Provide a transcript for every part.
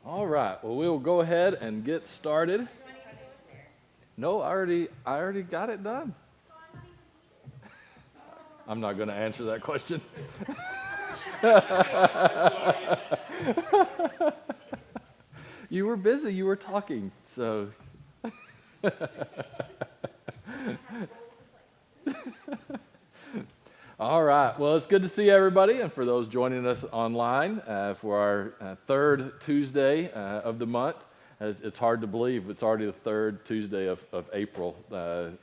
All right. Well, we'll go ahead and get started. No, I already got it done. I'm not going to answer that question. You were busy. You were talking. So. All right. Well, it's good to see everybody, and for those joining us online for our third Tuesday of the month. It's hard to believe it's already the third Tuesday of April.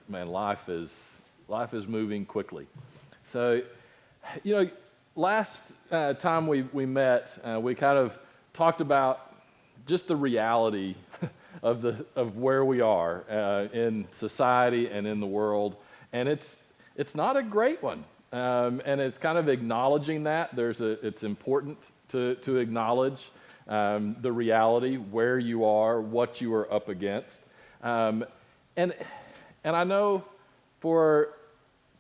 Man, life is moving quickly. So, last time we met, we kind of talked about just the reality of where we are in society and in the world, and it's not a great one. And it's kind of acknowledging that it's important to acknowledge the reality, where you are, what you are up against, and I know for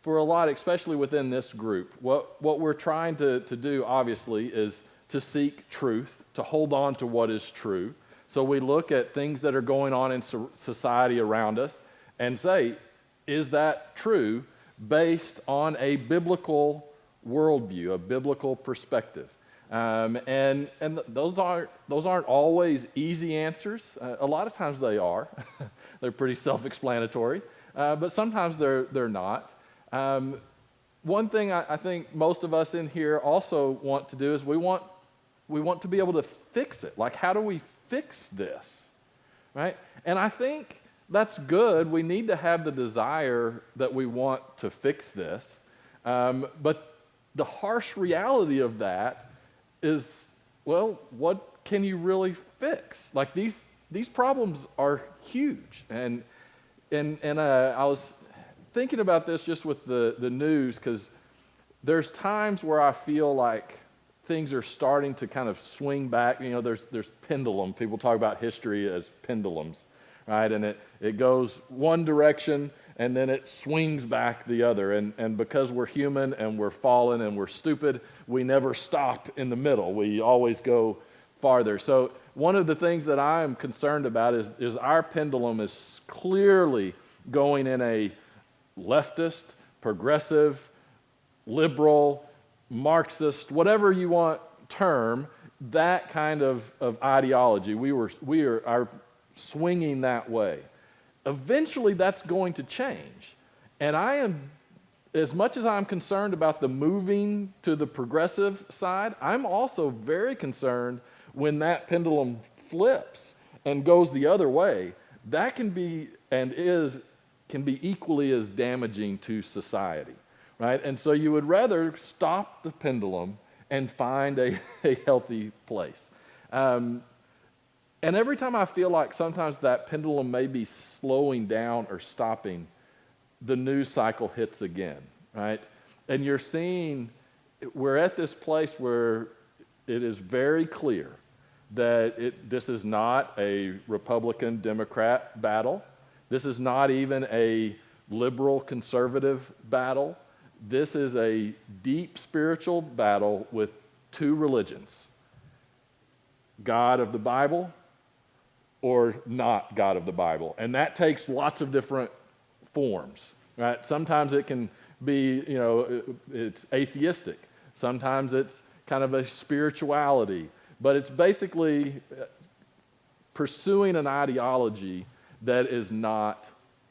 a lot, especially within this group, what we're trying to do obviously is to seek truth, to hold on to what is true. So we look at things that are going on in society around us and say, is that true? Based on a biblical worldview, a biblical perspective, and those aren't always easy answers. A lot of times they are. They're pretty self-explanatory, but sometimes they're not. One thing I think most of us in here also want to do is we want to be able to fix it. Like, how do we fix this, right? And I think that's good. We need to have the desire that we want to fix this. But the harsh reality of that is, well, what can you really fix? Like, these problems are huge. And I was thinking about this just with the news, because there's times where I feel like things are starting to kind of swing back. There's pendulum. People talk about history as pendulums. Right, and it goes one direction and then it swings back the other. And because we're human and we're fallen and we're stupid, we never stop in the middle. We always go farther. So one of the things that I'm concerned about is our pendulum is clearly going in a leftist, progressive, liberal, Marxist, whatever you want term, that kind of ideology. We are swinging that way. Eventually that's going to change. And I am, as much as I'm concerned about the moving to the progressive side, I'm also very concerned when that pendulum flips and goes the other way. That can be equally as damaging to society, right? And so you would rather stop the pendulum and find a healthy place. And every time I feel like sometimes that pendulum may be slowing down or stopping, the news cycle hits again, right? And you're seeing, we're at this place where it is very clear that this is not a Republican-Democrat battle. This is not even a liberal-conservative battle. This is a deep spiritual battle with two religions: God of the Bible or not God of the Bible. And that takes lots of different forms, right? Sometimes it can be, it's atheistic. Sometimes it's kind of a spirituality. But it's basically pursuing an ideology that is not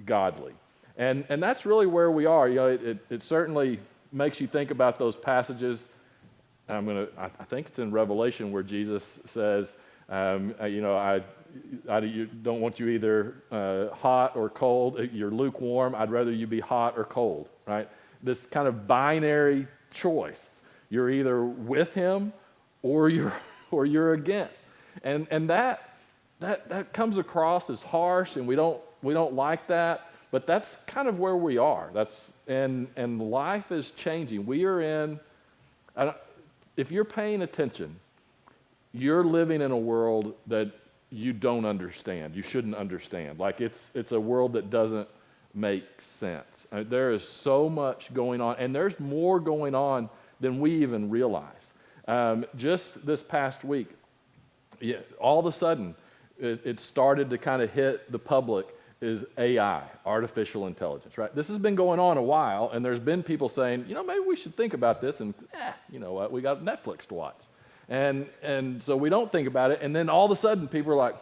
godly. And that's really where we are. It certainly makes you think about those passages. I think it's in Revelation where Jesus says, I don't want you either hot or cold. You're lukewarm. I'd rather you be hot or cold, right? This kind of binary choice. You're either with him or you're against. And that comes across as harsh, and we don't like that. But that's kind of where we are. And life is changing. We are in. If you're paying attention, you're living in a world that you don't understand. You shouldn't understand. Like, it's a world that doesn't make sense. There is so much going on, and there's more going on than we even realize. Just this past week, Yeah, all of a sudden, it started to kind of hit the public is AI, artificial intelligence, right? This has been going on a while, and there's been people saying, maybe we should think about this, and you know what, we got Netflix to watch. And so we don't think about it, and then all of a sudden people are like,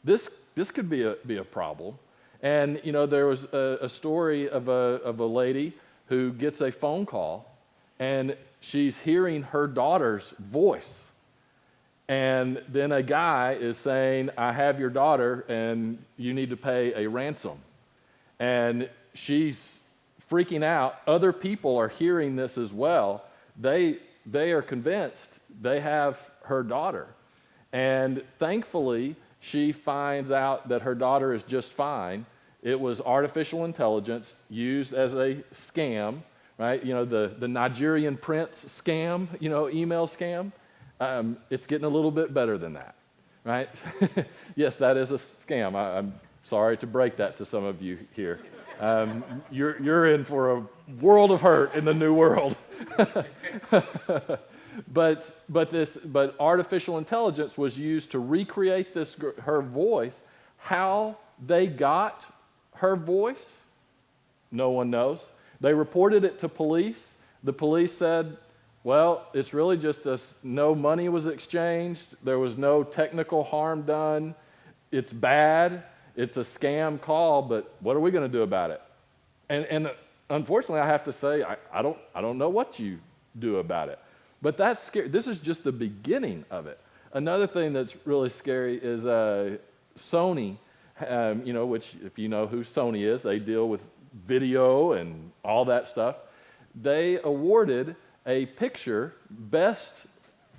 this could be a problem. And there was a story of a lady who gets a phone call, and she's hearing her daughter's voice. And then a guy is saying, I have your daughter, and you need to pay a ransom. And she's freaking out. Other people are hearing this as well. They are convinced they have her daughter. And thankfully, she finds out that her daughter is just fine. It was artificial intelligence used as a scam, right? The Nigerian prince scam, email scam. It's getting a little bit better than that, right? Yes, that is a scam. I'm sorry to break that to some of you here. You're in for a world of hurt in the new world. But artificial intelligence was used to recreate her voice. How they got her voice, no one knows. They reported it to police. The police said, well, it's really just no money was exchanged. There was no technical harm done. It's bad. It's a scam call, but what are we going to do about it? And unfortunately, I have to say, I don't know what you do about it. But that's scary. This is just the beginning of it. Another thing that's really scary is Sony, which if you know who Sony is, they deal with video and all that stuff. They awarded a picture, best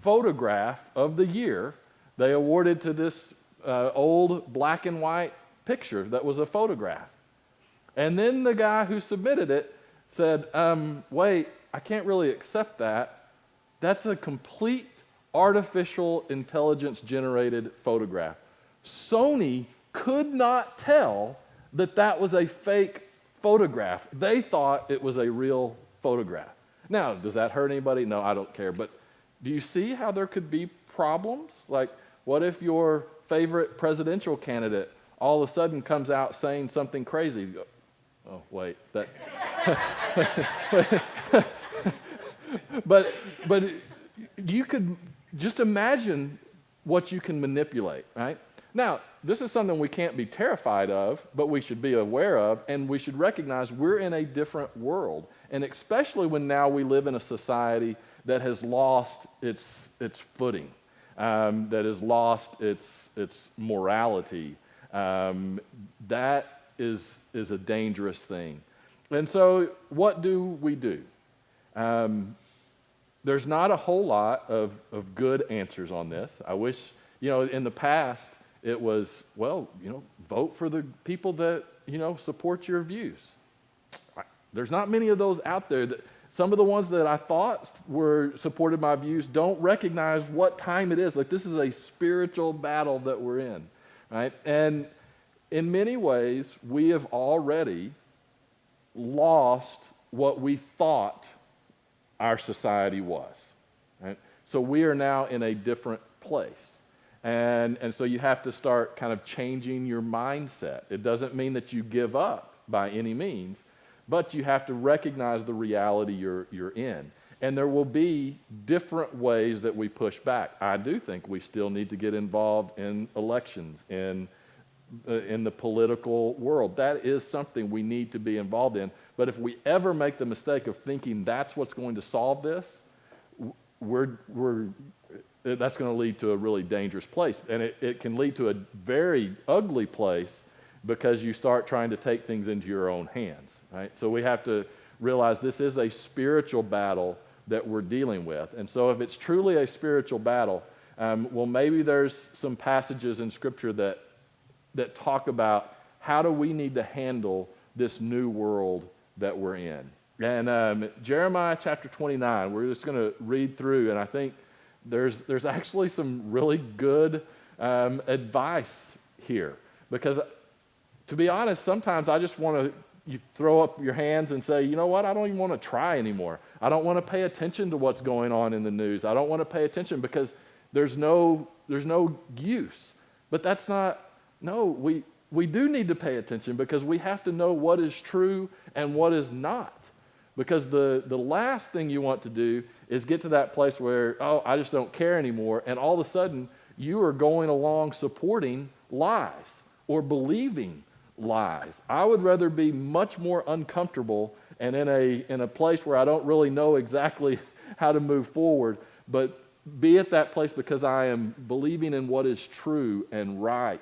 photograph of the year. They awarded to this old black and white picture that was a photograph. And then the guy who submitted it said, wait, I can't really accept that. That's a complete artificial intelligence generated photograph. Sony could not tell that was a fake photograph. They thought it was a real photograph. Now, does that hurt anybody? No, I don't care. But do you see how there could be problems? Like, what if your favorite presidential candidate all of a sudden comes out saying something crazy? Oh, wait, that. But you could just imagine what you can manipulate, right? Now, this is something we can't be terrified of, but we should be aware of, and we should recognize we're in a different world. And especially when now we live in a society that has lost its footing, that has lost its morality. That is a dangerous thing. And so what do we do? There's not a whole lot of good answers on this. I wish, in the past, it was, vote for the people that, support your views. There's not many of those out there. Some of the ones that I thought supported my views don't recognize what time it is. Like, this is a spiritual battle that we're in, right? And in many ways, we have already lost what we thought our society was, right? So we are now in a different place. And so you have to start kind of changing your mindset. It doesn't mean that you give up by any means, but you have to recognize the reality you're in. And there will be different ways that we push back. I do think we still need to get involved in elections, in the political world. That is something we need to be involved in. But if we ever make the mistake of thinking that's what's going to solve this, that's going to lead to a really dangerous place. And it can lead to a very ugly place because you start trying to take things into your own hands, right? So we have to realize this is a spiritual battle that we're dealing with. And so if it's truly a spiritual battle, maybe there's some passages in Scripture that talk about how do we need to handle this new world that we're in. And Jeremiah chapter 29, we're just going to read through, and I think there's actually some really good advice here. Because to be honest, sometimes I just want to throw up your hands and say, you know what, I don't even want to try anymore. I don't want to pay attention to what's going on in the news. I don't want to pay attention because there's no use. But that's not, no, we do need to pay attention because we have to know what is true and what is not. Because the last thing you want to do is get to that place where, oh, I just don't care anymore, and all of a sudden you are going along supporting lies or believing lies. I would rather be much more uncomfortable and in a place where I don't really know exactly how to move forward, but be at that place because I am believing in what is true and right,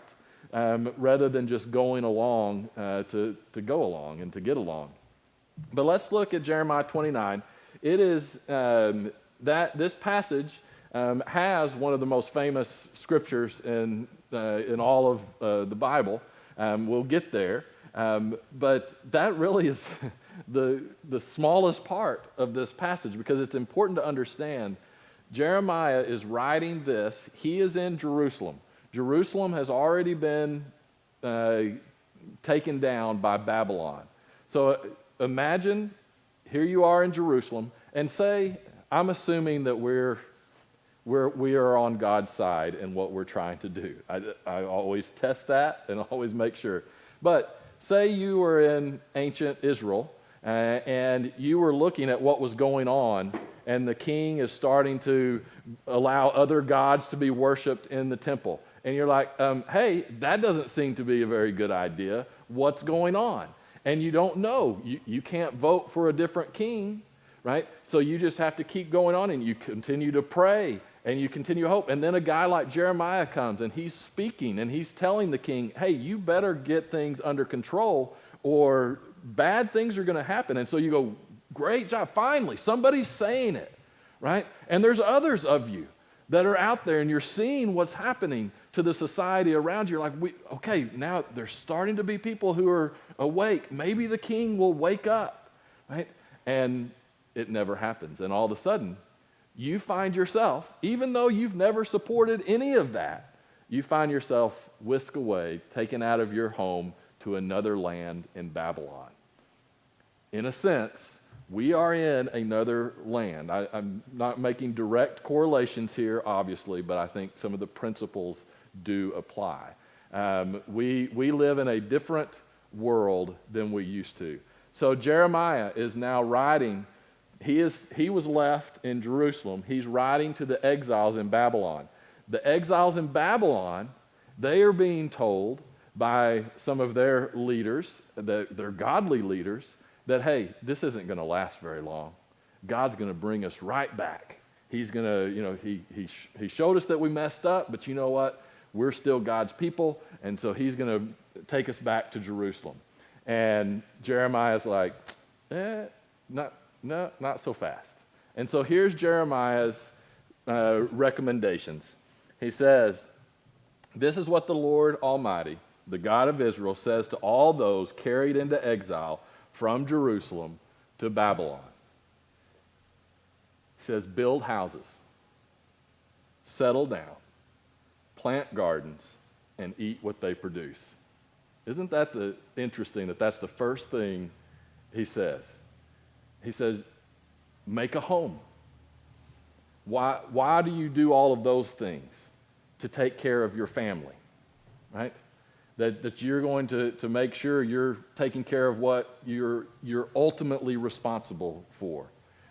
rather than just going along to go along and to get along. But let's look at Jeremiah 29. It is that this passage has one of the most famous scriptures in all of the Bible. We'll get there, but that really is the smallest part of this passage because it's important to understand. Jeremiah is writing this. He is in Jerusalem. Jerusalem has already been taken down by Babylon. So imagine here you are in Jerusalem, and say, I'm assuming that we are on God's side in what we're trying to do. I always test that and always make sure. But say you were in ancient Israel, and you were looking at what was going on, and the king is starting to allow other gods to be worshipped in the temple. And you're like, hey, that doesn't seem to be a very good idea. What's going on? And you don't know. You can't vote for a different king, right? So you just have to keep going on, and you continue to pray, and you continue to hope. And then a guy like Jeremiah comes, and he's speaking, and he's telling the king, hey, you better get things under control, or bad things are going to happen. And so you go, great job. Finally, somebody's saying it, right? And there's others of you that are out there, and you're seeing what's happening to the society around you. You're like, okay, now there's starting to be people who are awake. Maybe the king will wake up, right? And it never happens. And all of a sudden, you find yourself, even though you've never supported any of that, you find yourself whisked away, taken out of your home to another land in Babylon. In a sense, we are in another land. I'm not making direct correlations here, obviously, but I think some of the principles do apply. We live in a different world than we used to. So Jeremiah is now writing. He was left in Jerusalem. He's writing to the exiles in Babylon. The exiles in Babylon, they are being told by some of their leaders, their godly leaders, that, hey, this isn't going to last very long. God's going to bring us right back. He's going to, he showed us that we messed up, but you know what? We're still God's people, and so he's going to take us back to Jerusalem. And Jeremiah's like, not so fast. And so here's Jeremiah's recommendations. He says, this is what the Lord Almighty, the God of Israel, says to all those carried into exile from Jerusalem to Babylon. He says, build houses, settle down, plant gardens, and eat what they produce. Isn't that interesting that that's the first thing he says? He says, make a home. Why do you do all of those things? To take care of your family, right? That you're going to make sure you're taking care of what you're ultimately responsible for.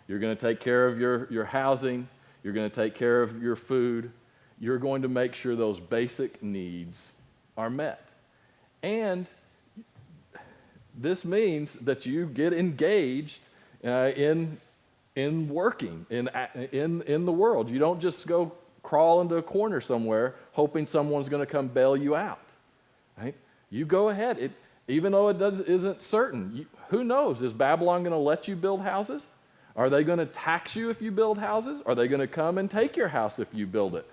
You're going to take care of your housing. You're going to take care of your food. You're going to make sure those basic needs are met. And this means that you get engaged in working in the world. You don't just go crawl into a corner somewhere hoping someone's going to come bail you out. Right? You go ahead. Even though it isn't certain. Who knows? Is Babylon going to let you build houses? Are they going to tax you if you build houses? Are they going to come and take your house if you build it?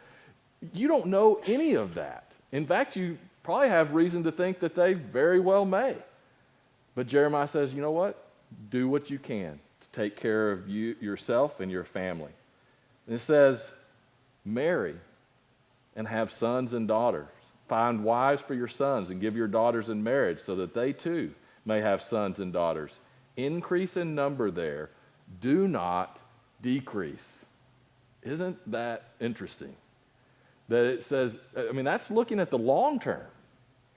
You don't know any of that. In fact, you probably have reason to think that they very well may. But Jeremiah says, you know what? Do what you can to take care of yourself and your family. And it says, marry and have sons and daughters. Find wives for your sons and give your daughters in marriage so that they too may have sons and daughters. Increase in number there. Do not decrease. Isn't that interesting? that it says, I mean, that's looking at the long term,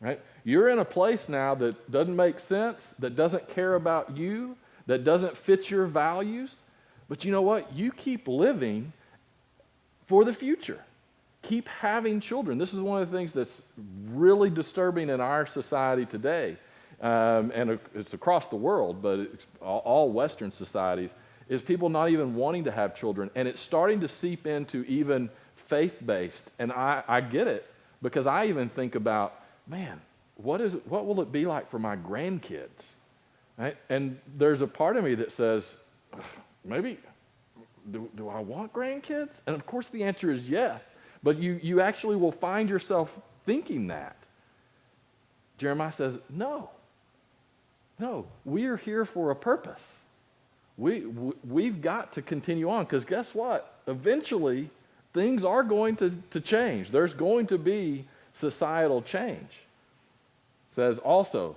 right? You're in a place now that doesn't make sense, that doesn't care about you, that doesn't fit your values. But you know what? You keep living for the future. Keep having children. This is one of the things that's really disturbing in our society today, and it's across the world, but it's all Western societies, is people not even wanting to have children. And it's starting to seep into even faith-based. And I get it, because I even think about, man, what will it be like for my grandkids? Right? And there's a part of me that says, maybe, do I want grandkids? And of course the answer is yes. But you actually will find yourself thinking that. Jeremiah says, no, we are here for a purpose. We've got to continue on, because guess what? Eventually, things are going to change. There's going to be societal change. It says also,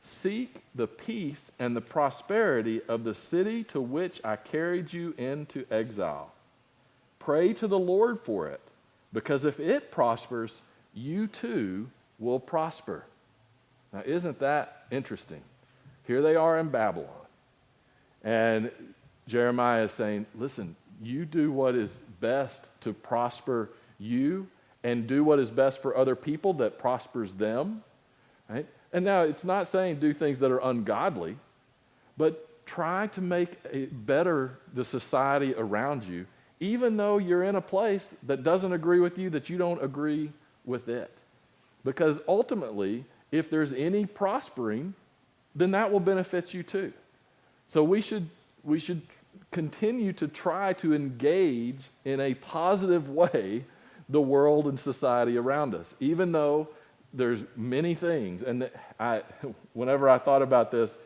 seek the peace and the prosperity of the city to which I carried you into exile. Pray to the Lord for it, because if it prospers, you too will prosper. Now, isn't that interesting? Here they are in Babylon. And Jeremiah is saying, listen, you do what is best to prosper you, and do what is best for other people that prospers them. Right? And now it's not saying do things that are ungodly, but try to make better the society around you, even though you're in a place that doesn't agree with you, that you don't agree with it. Because ultimately, if there's any prospering, then that will benefit you too. So we should continue to try to engage in a positive way the world and society around us, even though there's many things. And whenever I thought about this,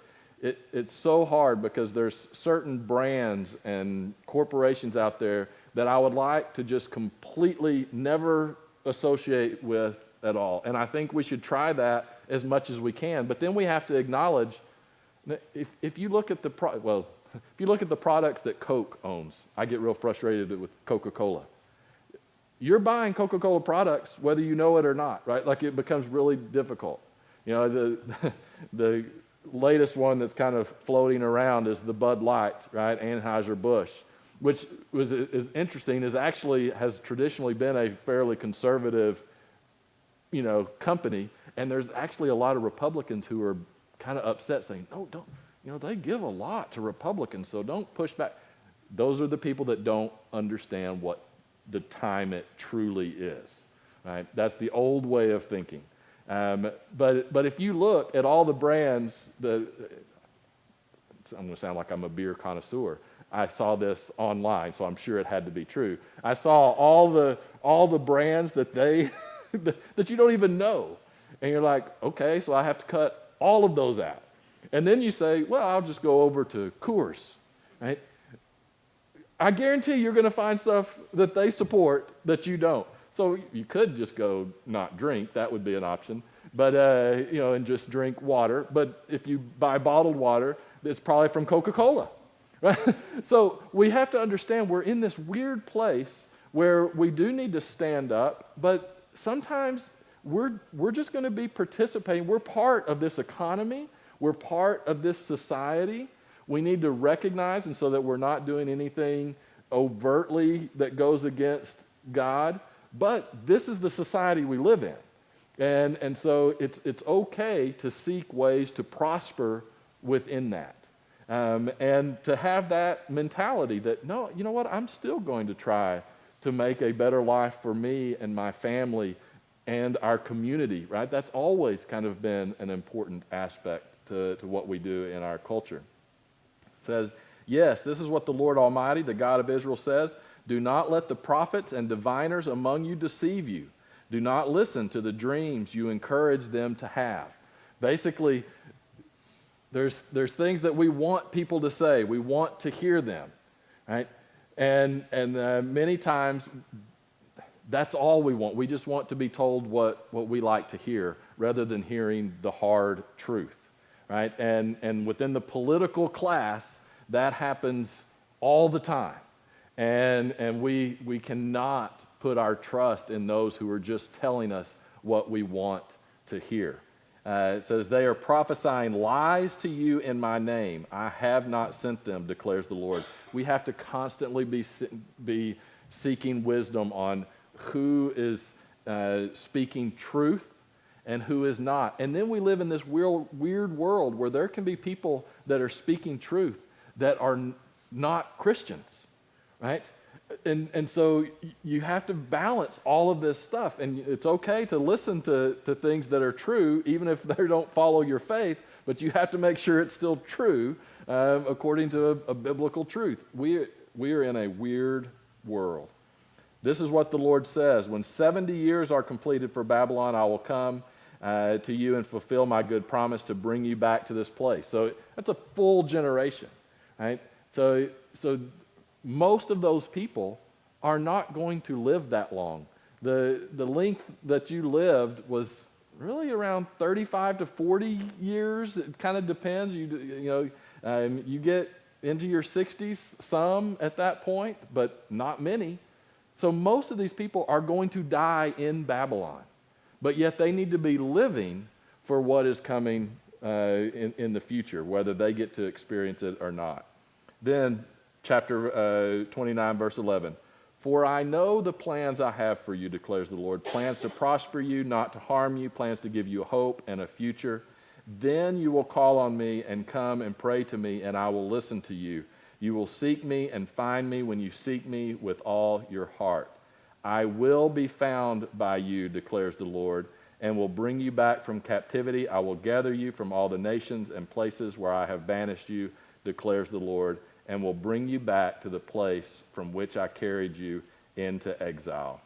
it's so hard, because there's certain brands and corporations out there that I would like to just completely never associate with at all. And I think we should try that as much as we can. But then we have to acknowledge that if you look at the products that Coke owns, I get real frustrated with Coca-Cola. You're buying Coca-Cola products whether you know it or not, right? Like, it becomes really difficult. You know, the latest one that's kind of floating around is the Bud Light, right? Anheuser-Busch, which is interesting, has traditionally been a fairly conservative, company. And there's actually a lot of Republicans who are kind of upset, saying, no, don't, they give a lot to Republicans, so don't push back. Those are the people that don't understand what the time it truly is, right? That's the old way of thinking. But if you look at all the brands, I'm going to sound like I'm a beer connoisseur. I saw this online, so I'm sure it had to be true. I saw all the brands that that you don't even know, and you're like, okay, so I have to cut all of those out. And then you say, well, I'll just go over to Coors, right? I guarantee you're going to find stuff that they support that you don't. So you could just go not drink. That would be an option. But, and just drink water. But if you buy bottled water, it's probably from Coca-Cola, right? So we have to understand we're in this weird place where we do need to stand up, but sometimes we're just going to be participating. We're part of this economy. We're part of this society. We need to recognize, and so that we're not doing anything overtly that goes against God. But this is the society we live in. And so it's okay to seek ways to prosper within that. And to have that mentality that, no, you know what, I'm still going to try to make a better life for me and my family and our community, right? That's always kind of been an important aspect to what we do in our culture. It says, yes, this is what the Lord Almighty, the God of Israel, says. Do not let the prophets and diviners among you deceive you. Do not listen to the dreams you encourage them to have. Basically, there's things that we want people to say. We want to hear them, right? And many times, that's all we want. We just want to be told what we like to hear rather than hearing the hard truth, right? And within the political class, that happens all the time. And we cannot put our trust in those who are just telling us what we want to hear. It says, they are prophesying lies to you in my name. I have not sent them, declares the Lord. We have to constantly be seeking wisdom on who is speaking truth and who is not. And then we live in this weird world where there can be people that are speaking truth that are not Christians, right? And so you have to balance all of this stuff, and it's okay to listen to things that are true, even if they don't follow your faith, but you have to make sure it's still true according to a biblical truth. We are in a weird world. This is what the Lord says: when 70 years are completed for Babylon, I will come to you and fulfill my good promise to bring you back to this place. So that's a full generation, right? So most of those people are not going to live that long. The length that you lived was really around 35 to 40 years. It kind of depends. You get into your 60s, some at that point, but not many. So most of these people are going to die in Babylon, but yet they need to be living for what is coming in the future, whether they get to experience it or not. Then chapter 29, verse 11. For I know the plans I have for you, declares the Lord, plans to prosper you, not to harm you, plans to give you hope and a future. Then you will call on me and come and pray to me, and I will listen to you. You will seek me and find me when you seek me with all your heart. I will be found by you, declares the Lord, and will bring you back from captivity. I will gather you from all the nations and places where I have banished you, declares the Lord, and will bring you back to the place from which I carried you into exile.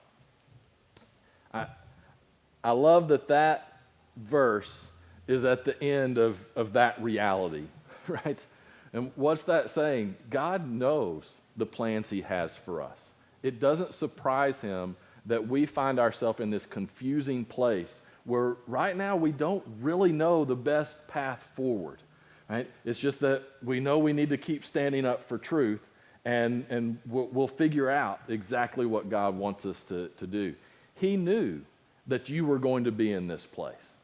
I love that verse is at the end of that reality, right? And what's that saying? God knows the plans he has for us. It doesn't surprise him that we find ourselves in this confusing place where right now we don't really know the best path forward. Right? It's just that we know we need to keep standing up for truth, and we'll figure out exactly what God wants us to do. He knew that you were going to be in this place.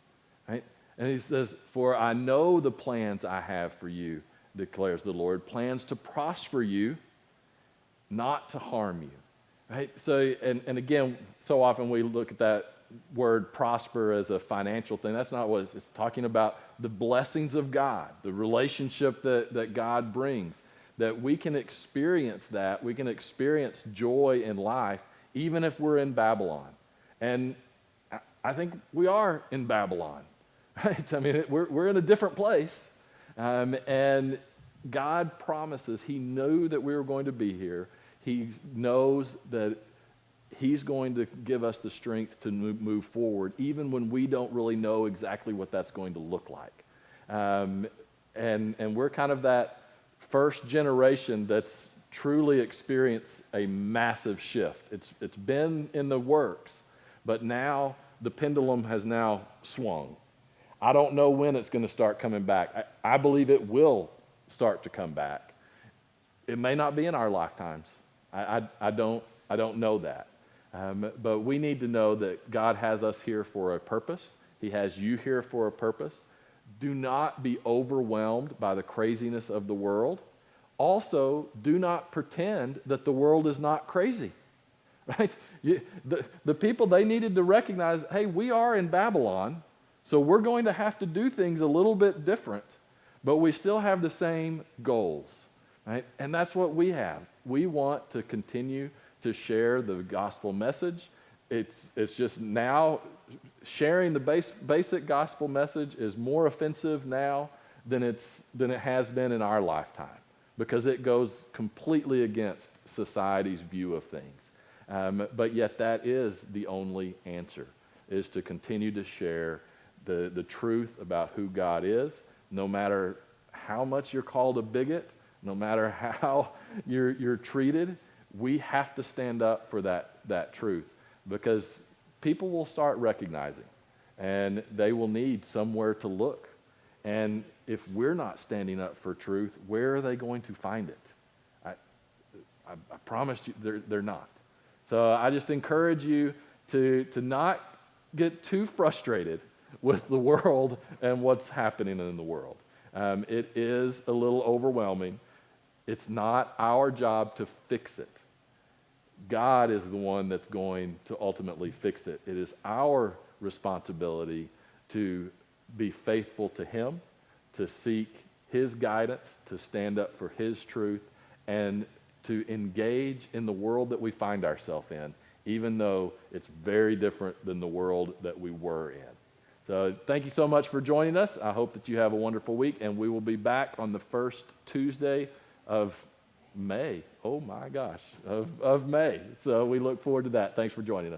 Right? And he says, for I know the plans I have for you, declares the Lord, plans to prosper you, not to harm you. Right? So, and again, so often we look at that word prosper as a financial thing. That's not what it's talking about. The blessings of God, the relationship that God brings, that we can experience that. We can experience joy in life even if we're in Babylon. And I think we are in Babylon, right? I mean, we're in a different place. And God promises, he knew that we were going to be here. He knows that he's going to give us the strength to move forward, even when we don't really know exactly what that's going to look like. And we're kind of that first generation that's truly experienced a massive shift. It's been in the works, but now the pendulum has now swung. I don't know when it's going to start coming back. I believe it will start to come back. It may not be in our lifetimes. I don't know that. But we need to know that God has us here for a purpose. He has you here for a purpose. Do not be overwhelmed by the craziness of the world. Also, do not pretend that the world is not crazy, right? The people, they needed to recognize, hey, we are in Babylon, so we're going to have to do things a little bit different, but we still have the same goals, right? And that's what we have. We want to continue to share the gospel message. It's just now sharing the basic gospel message is more offensive now than it has been in our lifetime, because it goes completely against society's view of things. But yet that is the only answer, is to continue to share the truth about who God is, no matter how much you're called a bigot, no matter how you're treated. We have to stand up for that truth, because people will start recognizing, and they will need somewhere to look. And if we're not standing up for truth, where are they going to find it? I promise you they're not. So I just encourage you to not get too frustrated with the world and what's happening in the world. It is a little overwhelming. It's not our job to fix it. God is the one that's going to ultimately fix it. It is our responsibility to be faithful to Him, to seek His guidance, to stand up for His truth, and to engage in the world that we find ourselves in, even though it's very different than the world that we were in. So thank you so much for joining us. I hope that you have a wonderful week, and we will be back on the first Tuesday of May. Oh my gosh, of May. So we look forward to that. Thanks for joining us.